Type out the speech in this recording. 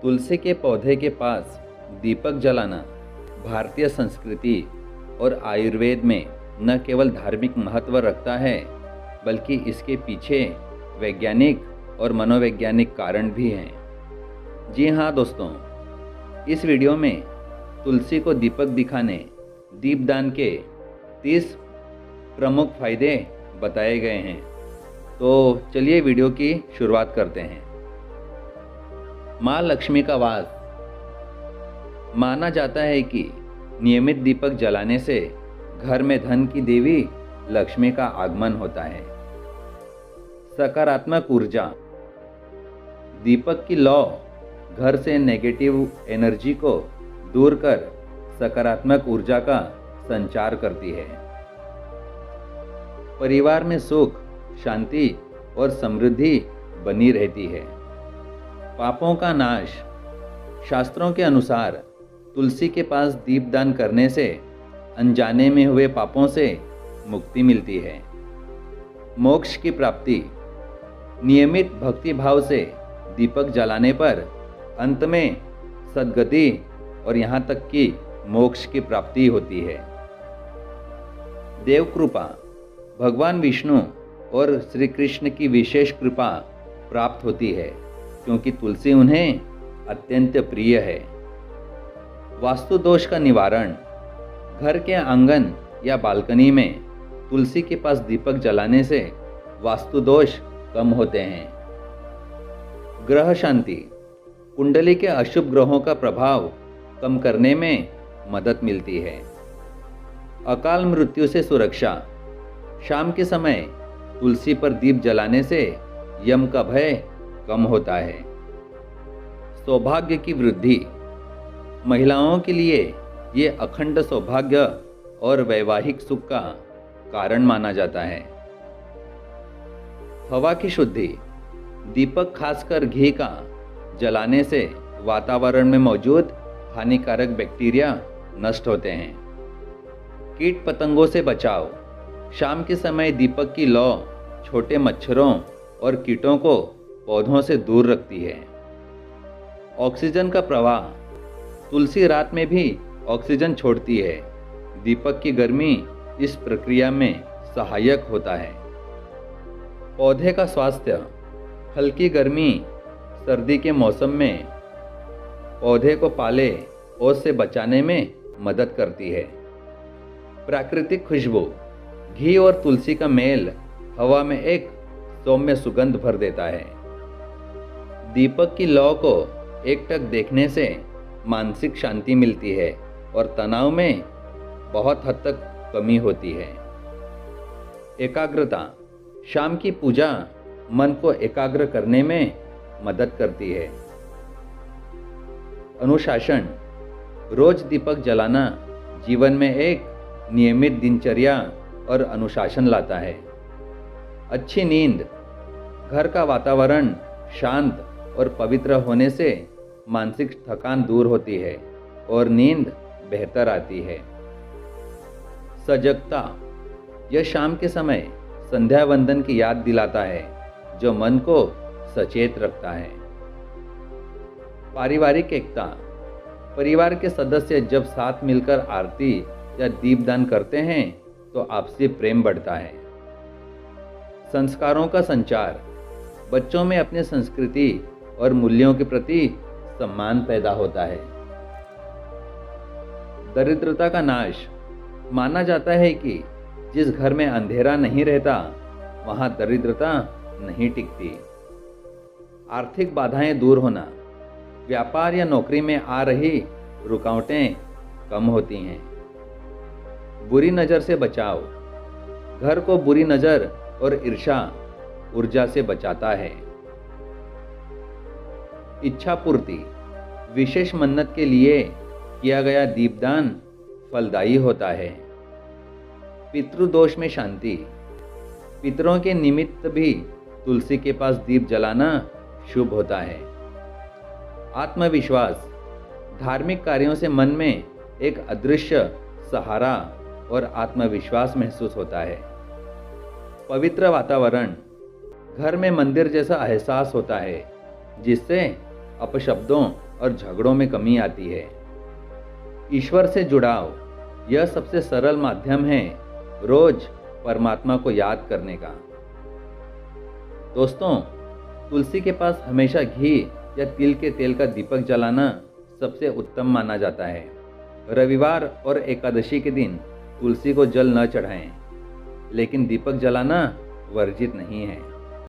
तुलसी के पौधे के पास दीपक जलाना भारतीय संस्कृति और आयुर्वेद में न केवल धार्मिक महत्व रखता है, बल्कि इसके पीछे वैज्ञानिक और मनोवैज्ञानिक कारण भी हैं। जी हाँ दोस्तों, इस वीडियो में तुलसी को दीपक दिखाने दीपदान के 30 प्रमुख फायदे बताए गए हैं। तो चलिए वीडियो की शुरुआत करते हैं। माँ लक्ष्मी का वास। माना जाता है कि नियमित दीपक जलाने से घर में धन की देवी लक्ष्मी का आगमन होता है। सकारात्मक ऊर्जा। दीपक की लौ घर से नेगेटिव एनर्जी को दूर कर सकारात्मक ऊर्जा का संचार करती है। परिवार में सुख, शांति और समृद्धि बनी रहती है। पापों का नाश। शास्त्रों के अनुसार तुलसी के पास दीपदान करने से अनजाने में हुए पापों से मुक्ति मिलती है। मोक्ष की प्राप्ति। नियमित भक्ति भाव से दीपक जलाने पर अंत में सद्गति और यहाँ तक कि मोक्ष की प्राप्ति होती है। देव कृपा। भगवान विष्णु और श्री कृष्ण की विशेष कृपा प्राप्त होती है, क्योंकि तुलसी उन्हें अत्यंत प्रिय है। वास्तु दोष का निवारण। घर के आंगन या बालकनी में तुलसी के पास दीपक जलाने से वास्तु दोष कम होते हैं। ग्रह शांति। कुंडली के अशुभ ग्रहों का प्रभाव कम करने में मदद मिलती है। अकाल मृत्यु से सुरक्षा। शाम के समय तुलसी पर दीप जलाने से यम का भय कम होता है। सौभाग्य की वृद्धि। महिलाओं के लिए ये अखंड सौभाग्य और वैवाहिक सुख का कारण माना जाता है। हवा की शुद्धि। दीपक खासकर घी का जलाने से वातावरण में मौजूद हानिकारक बैक्टीरिया नष्ट होते हैं। कीट पतंगों से बचाव। शाम के समय दीपक की लौ छोटे मच्छरों और कीटों को पौधों से दूर रखती है। ऑक्सीजन का प्रवाह। तुलसी रात में भी ऑक्सीजन छोड़ती है। दीपक की गर्मी इस प्रक्रिया में सहायक होता है। पौधे का स्वास्थ्य। हल्की गर्मी सर्दी के मौसम में पौधे को पाले ओस से बचाने में मदद करती है। प्राकृतिक खुशबू। घी और तुलसी का मेल हवा में एक सौम्य सुगंध भर देता है। दीपक की लौ को एकटक देखने से मानसिक शांति मिलती है और तनाव में बहुत हद तक कमी होती है। एकाग्रता। शाम की पूजा मन को एकाग्र करने में मदद करती है। अनुशासन। रोज दीपक जलाना जीवन में एक नियमित दिनचर्या और अनुशासन लाता है। अच्छी नींद। घर का वातावरण शांत और पवित्र होने से मानसिक थकान दूर होती है और नींद बेहतर आती है। सजगता। यह शाम के समय संध्या वंदन की याद दिलाता है, जो मन को सचेत रखता है। पारिवारिक एकता। परिवार के सदस्य जब साथ मिलकर आरती या दीपदान करते हैं तो आपसी प्रेम बढ़ता है। संस्कारों का संचार। बच्चों में अपने संस्कृति और मूल्यों के प्रति सम्मान पैदा होता है। दरिद्रता का नाश। माना जाता है कि जिस घर में अंधेरा नहीं रहता, वहां दरिद्रता नहीं टिकती। आर्थिक बाधाएं दूर होना। व्यापार या नौकरी में आ रही रुकावटें कम होती हैं। बुरी नज़र से बचाव। घर को बुरी नज़र और ईर्ष्या ऊर्जा से बचाता है। इच्छा पूर्ति। विशेष मन्नत के लिए किया गया दीपदान फलदायी होता है। पितृदोष में शांति। पितरों के निमित्त भी तुलसी के पास दीप जलाना शुभ होता है। आत्मविश्वास। धार्मिक कार्यों से मन में एक अदृश्य सहारा और आत्मविश्वास महसूस होता है। पवित्र वातावरण। घर में मंदिर जैसा एहसास होता है, जिससे अपशब्दों और झगड़ों में कमी आती है। ईश्वर से जुड़ाव यह सबसे सरल माध्यम है रोज परमात्मा को याद करने का। दोस्तों, तुलसी के पास हमेशा घी या तिल के तेल का दीपक जलाना सबसे उत्तम माना जाता है। रविवार और एकादशी के दिन तुलसी को जल न चढ़ाएं, लेकिन दीपक जलाना वर्जित नहीं है।